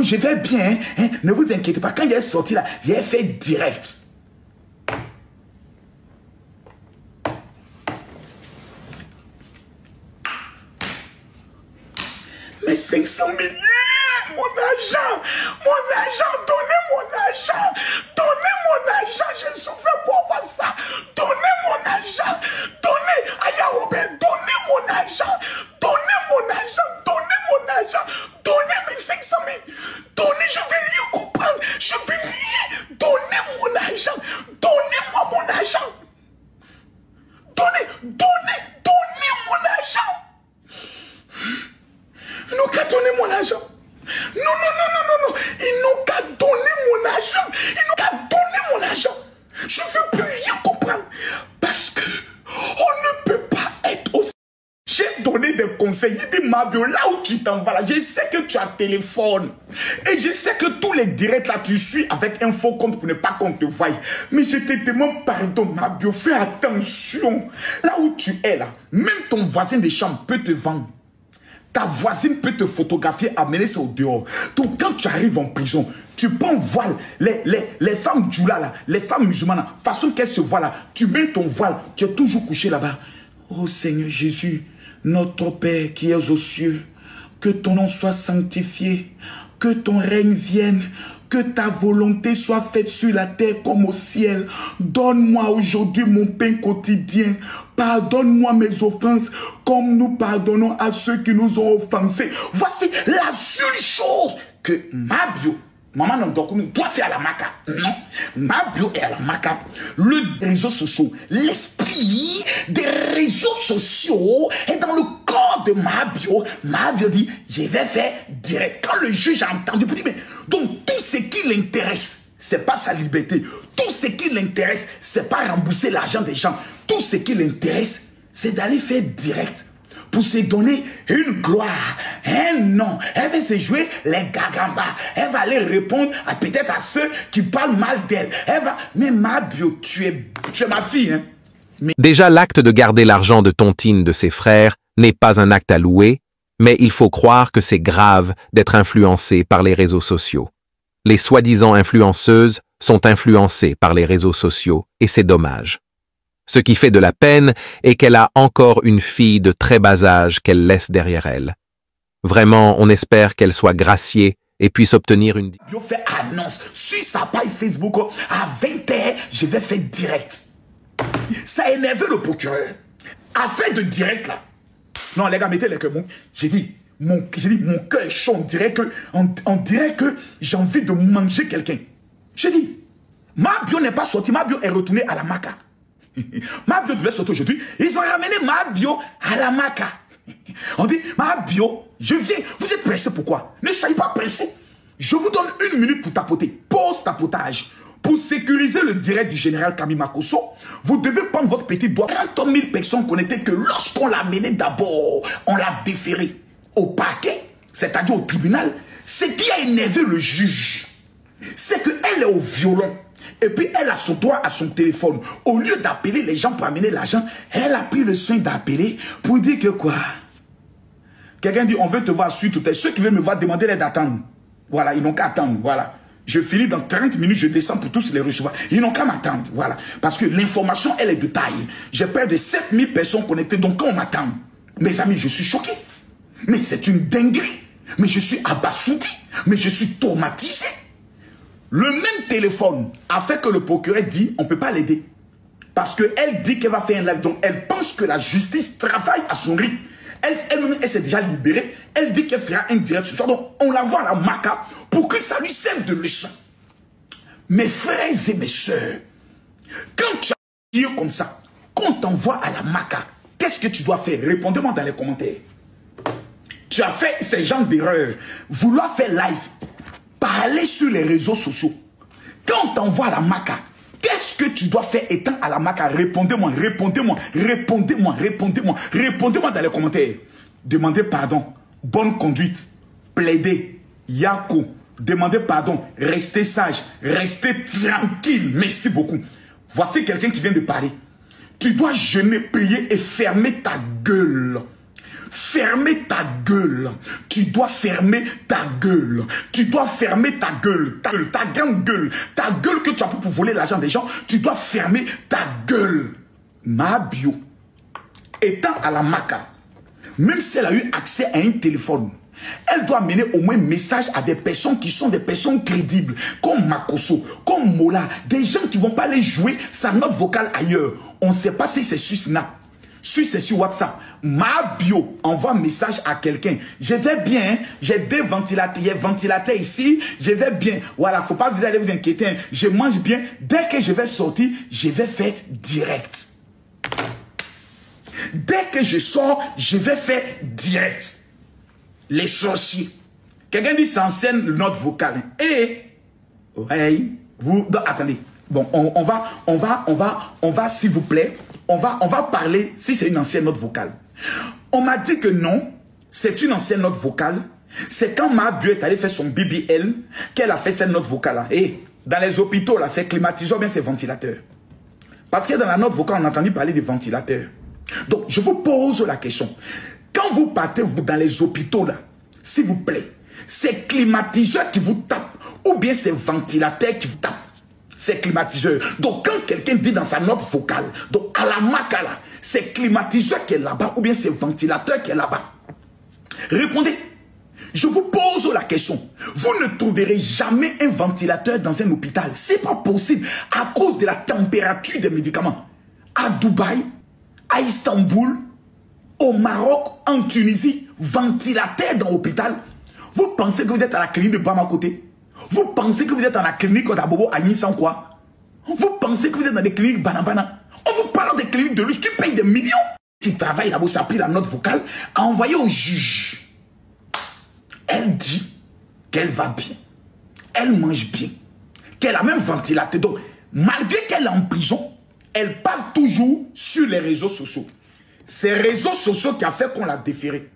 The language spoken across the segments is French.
je vais bien, hein, ne vous inquiétez pas. Quand il est sorti là, il est fait direct. Mais 500 millions, mon argent, donnez mon argent, j'ai souffert pour avoir ça, donnez mon argent, donnez, Aya Robert, donnez mon argent, donnez mes 500 000, donnez, je vais rien comprendre, je vais rien, donnez mon argent, donnez-moi mon argent, donnez mon argent. Ils n'ont qu'à donner mon argent. Non. Ils n'ont qu'à donner mon argent. Je ne veux plus rien comprendre. Parce que on ne peut pas être aussi. J'ai donné des conseils. Il dit, Mabio, là où tu t'en vas là, je sais que tu as téléphone. Et je sais que tous les directs là, tu suis avec un faux compte pour ne pas qu'on te voie. Mais je te demande pardon, Mabio, fais attention. Là où tu es là, même ton voisin de chambre peut te vendre. Ta voisine peut te photographier, amener ça au dehors. Donc quand tu arrives en prison, tu prends voile. Les femmes djoula là, les femmes musulmanes, façon qu'elles se voient là, tu mets ton voile, tu es toujours couché là-bas. Oh Seigneur Jésus, notre Père qui es aux cieux, que ton nom soit sanctifié, que ton règne vienne, que ta volonté soit faite sur la terre comme au ciel. Donne-moi aujourd'hui mon pain quotidien. Pardonne-moi mes offenses comme nous pardonnons à ceux qui nous ont offensés. Voici la seule chose que Mabio, maman Nondokoumi, doit faire à la maca. Non, Mabio est à la maca. Les réseaux sociaux, l'esprit des réseaux sociaux est dans le corps de Mabio. Mabio dit, je vais faire direct. Quand le juge a entendu, il dit, mais donc tout ce qui l'intéresse, c'est pas sa liberté. Tout ce qui l'intéresse, c'est pas rembourser l'argent des gens. Tout ce qui l'intéresse, c'est d'aller faire direct pour se donner une gloire, un nom. Elle va se jouer les gagambas. Elle va aller répondre peut-être à ceux qui parlent mal d'elle. Elle va... Mais Mabio, tu es ma fille. Hein? Mais... Déjà, l'acte de garder l'argent de tontine de ses frères n'est pas un acte à louer, mais il faut croire que c'est grave d'être influencé par les réseaux sociaux. Les soi-disant influenceuses sont influencées par les réseaux sociaux et c'est dommage. Ce qui fait de la peine est qu'elle a encore une fille de très bas âge qu'elle laisse derrière elle. Vraiment, on espère qu'elle soit graciée et puisse obtenir une... Je fais annonce sur sa page Facebook à 20h, je vais faire direct. Ça a énervé le procureur. Affaire de direct là. Non les gars, mettez les cœurs. J'ai dit, mon cœur est chaud. On dirait que j'ai envie de manger quelqu'un. J'ai dit, Mabio n'est pas sorti. Mabio est retourné à la maca. Mabio devait sortir aujourd'hui. Ils ont ramené Mabio à la maca. On dit, Mabio, je viens. Vous êtes pressé pourquoi? Ne soyez pas pressé. Je vous donne 1 minute pour tapoter. Pause tapotage. Pour sécuriser le direct du général Kami Makosso, vous devez prendre votre petit doigt. 30 000 personnes connaissaient que lorsqu'on l'a mené d'abord, on l'a déféré au parquet, c'est-à-dire au tribunal. Ce qui a énervé le juge, c'est qu'elle est au violon. Et puis elle a son doigt à son téléphone. Au lieu d'appeler les gens pour amener l'argent, elle a pris le soin d'appeler pour dire que quoi? Quelqu'un dit, on veut te voir sur tout. Ceux qui veulent me voir, demandez-les d'attendre. Voilà, ils n'ont qu'à attendre. Voilà. Je finis dans 30 minutes, je descends pour tous les recevoir. Ils n'ont qu'à m'attendre. Voilà. Parce que l'information, elle est de taille. J'ai peur de 7000 personnes connectées. Donc quand on m'attend, mes amis, je suis choqué. Mais c'est une dinguerie. Mais je suis abasourdi. Mais je suis traumatisé. Le même téléphone a fait que le procureur dit on ne peut pas l'aider. Parce qu'elle dit qu'elle va faire un live. Donc elle pense que la justice travaille à son rythme. Elle-même, elle s'est déjà libérée. Elle dit qu'elle fera un direct ce soir. Donc on la voit à la maca pour que ça lui serve de leçon. Mes frères et mes soeurs, quand tu as dit comme ça, quand on t'envoie à la maca, qu'est-ce que tu dois faire? Répondez-moi dans les commentaires. Tu as fait ces genres d'erreurs. Vouloir faire live. Parler sur les réseaux sociaux. Quand on t'envoie à la maca, qu'est-ce que tu dois faire étant à la maca? Répondez-moi, répondez-moi, répondez-moi, répondez-moi, répondez-moi dans les commentaires. Demandez pardon, bonne conduite, plaider, yako, demandez pardon, restez sage, restez tranquille, merci beaucoup. Voici quelqu'un qui vient de parler. Tu dois jeûner, prier et fermer ta gueule. fermer ta gueule. Tu dois fermer ta gueule. Tu dois fermer ta gueule. Ta grande gueule. Ta gueule que tu as pour voler l'argent des gens. Tu dois fermer ta gueule. Ma bio, étant à la Maca, même si elle a eu accès à un téléphone, elle doit mener au moins un message à des personnes qui sont des personnes crédibles, comme Makoso, comme Mola, des gens qui ne vont pas aller jouer sa note vocale ailleurs. On ne sait pas si c'est sur Snap, si c'est sur WhatsApp. Ma bio envoie un message à quelqu'un. Je vais bien, j'ai des ventilateurs, il y a ventilateur ici, je vais bien. Voilà, faut pas vous aller vous inquiéter, je mange bien. Dès que je vais sortir, je vais faire direct. Dès que je sors, je vais faire direct. Les sorciers. Quelqu'un dit sans scène note vocale. Et ouais, vous non, attendez. Bon, on va, s'il vous plaît, on va parler si c'est une ancienne note vocale. On m'a dit que non, c'est une ancienne note vocale. C'est quand ma bio est allée faire son BBL qu'elle a fait cette note vocale là. Et dans les hôpitaux là, c'est climatiseur, bien c'est ventilateur. Parce que dans la note vocale, on a entendu parler des ventilateurs. Donc, je vous pose la question. Quand vous partez vous, dans les hôpitaux, là, s'il vous plaît, c'est climatiseur qui vous tape ou bien c'est ventilateur qui vous tape. C'est climatiseur. Donc, quand quelqu'un dit dans sa note vocale, donc à la Maca, là, c'est climatiseur qui est là-bas ou bien c'est ventilateur qui est là-bas. Répondez. Je vous pose la question. Vous ne trouverez jamais un ventilateur dans un hôpital. C'est pas possible à cause de la température des médicaments. À Dubaï, à Istanbul, au Maroc, en Tunisie, ventilateur dans l'hôpital. Vous pensez que vous êtes à la clinique de Bamakoté? Vous pensez que vous êtes à la clinique d'Abobo à Nisan-Quoi? Vous pensez que vous êtes dans des cliniques Banabana? On vous parle des cliniques de luxe, tu payes des millions. Qui travaille là-bas, ça a pris la note vocale, a envoyé au juge. Elle dit qu'elle va bien, elle mange bien, qu'elle a même ventilateur. Donc, malgré qu'elle est en prison, elle parle toujours sur les réseaux sociaux. C'est les réseaux sociaux qui a fait qu'on l'a déféré.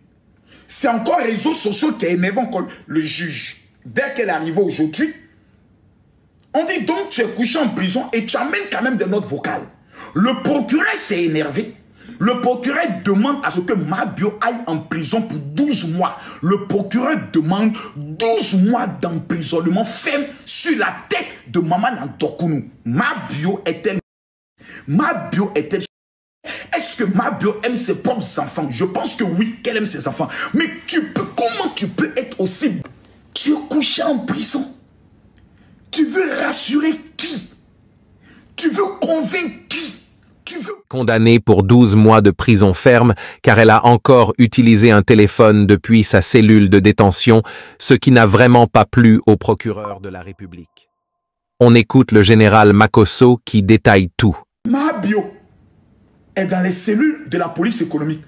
C'est encore les réseaux sociaux qui a énervé encore le juge. Dès qu'elle est arrivée aujourd'hui, on dit donc tu es couché en prison et tu amènes quand même des notes vocales. Le procureur s'est énervé. Le procureur demande à ce que ma bio aille en prison pour 12 mois. Le procureur demande 12 mois d'emprisonnement ferme sur la tête de Maman Nantokounou. Ma bio est-elle... Ma bio est-elle... Est-ce que ma bio aime ses propres enfants? Je pense que oui, qu'elle aime ses enfants. Mais comment tu peux être aussi... Tu es couché en prison. Tu veux rassurer qui? Tu veux convaincre qui? Condamnée pour 12 mois de prison ferme car elle a encore utilisé un téléphone depuis sa cellule de détention, ce qui n'a vraiment pas plu au procureur de la République. On écoute le général Makoso qui détaille tout. Ma bio est dans les cellules de la police économique.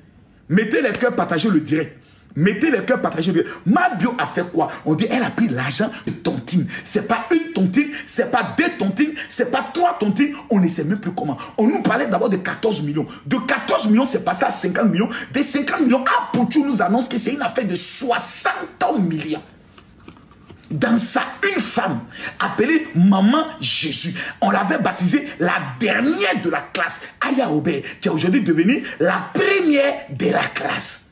Mettez les cœurs, partagez le direct. Mettez les cœurs, partagez le direct. Ma bio a fait quoi? On dit elle a pris l'argent de tontine. C'est pas une tontine, c'est pas deux tontines, c'est pas trois tontines. On ne sait même plus comment. On nous parlait d'abord de 14 millions. De 14 millions, c'est passé à 50 millions. Des 50 millions, Pouchou nous annonce que c'est une affaire de 60 millions. Dans ça, une femme appelée Maman Jésus. On l'avait baptisée la dernière de la classe. Aya Robert, qui est aujourd'hui devenue la première de la classe.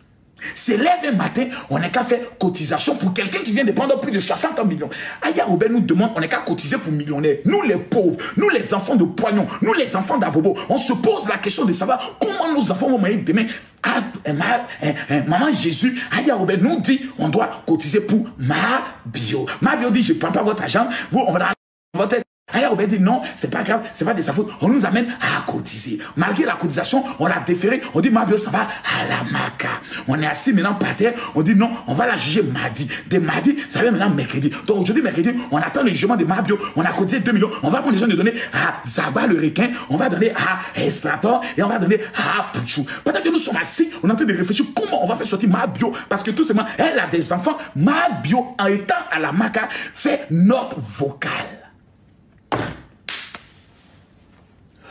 C'est lève un matin, on n'est qu'à faire cotisation pour quelqu'un qui vient de prendre plus de 60 millions. Aya Robert nous demande, on n'est qu'à cotiser pour millionnaires. Nous les pauvres, nous les enfants de Poignon, nous les enfants d'Abobo, on se pose la question de savoir comment nos enfants vont manger demain. Maman Jésus, Aya Robert nous dit, on doit cotiser pour ma bio. Ma bio dit, je ne prends pas votre argent, vous, on va votre... Aya Robert dit non, c'est pas grave, c'est pas de sa faute. On nous amène à cotiser. Malgré la cotisation, on l'a déféré. On dit ma bio, ça va à la Maca. On est assis maintenant par terre. On dit non, on va la juger mardi. De mardi, ça va maintenant mercredi. Donc aujourd'hui, mercredi, on attend le jugement de ma bio. On a cotisé 2 millions. On va prendre les gens de donner à Zaba le requin. On va donner à Estrator et on va donner à Pouchou. Pendant que nous sommes assis, on est en train de réfléchir comment on va faire sortir ma bio. Parce que tout simplement, elle a des enfants. Ma bio, en étant à la Maca, fait note vocale.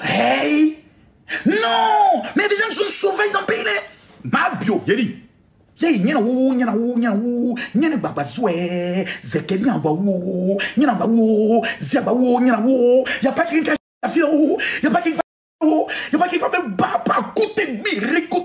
Hey! Non! Mais des gens qui sont sauvés dans le pays, là. Ma bio, il dit. Y'a n'y a où, n'y a où, n'y a où, n'y a pas zoué, zéké n'y a pas où, n'y a pas où, zéba où, n'y a où, y'a pas quelqu'un qui a fait où, y'a pas quelqu'un qui a fait où, y'a pas quelqu'un qui a fait où,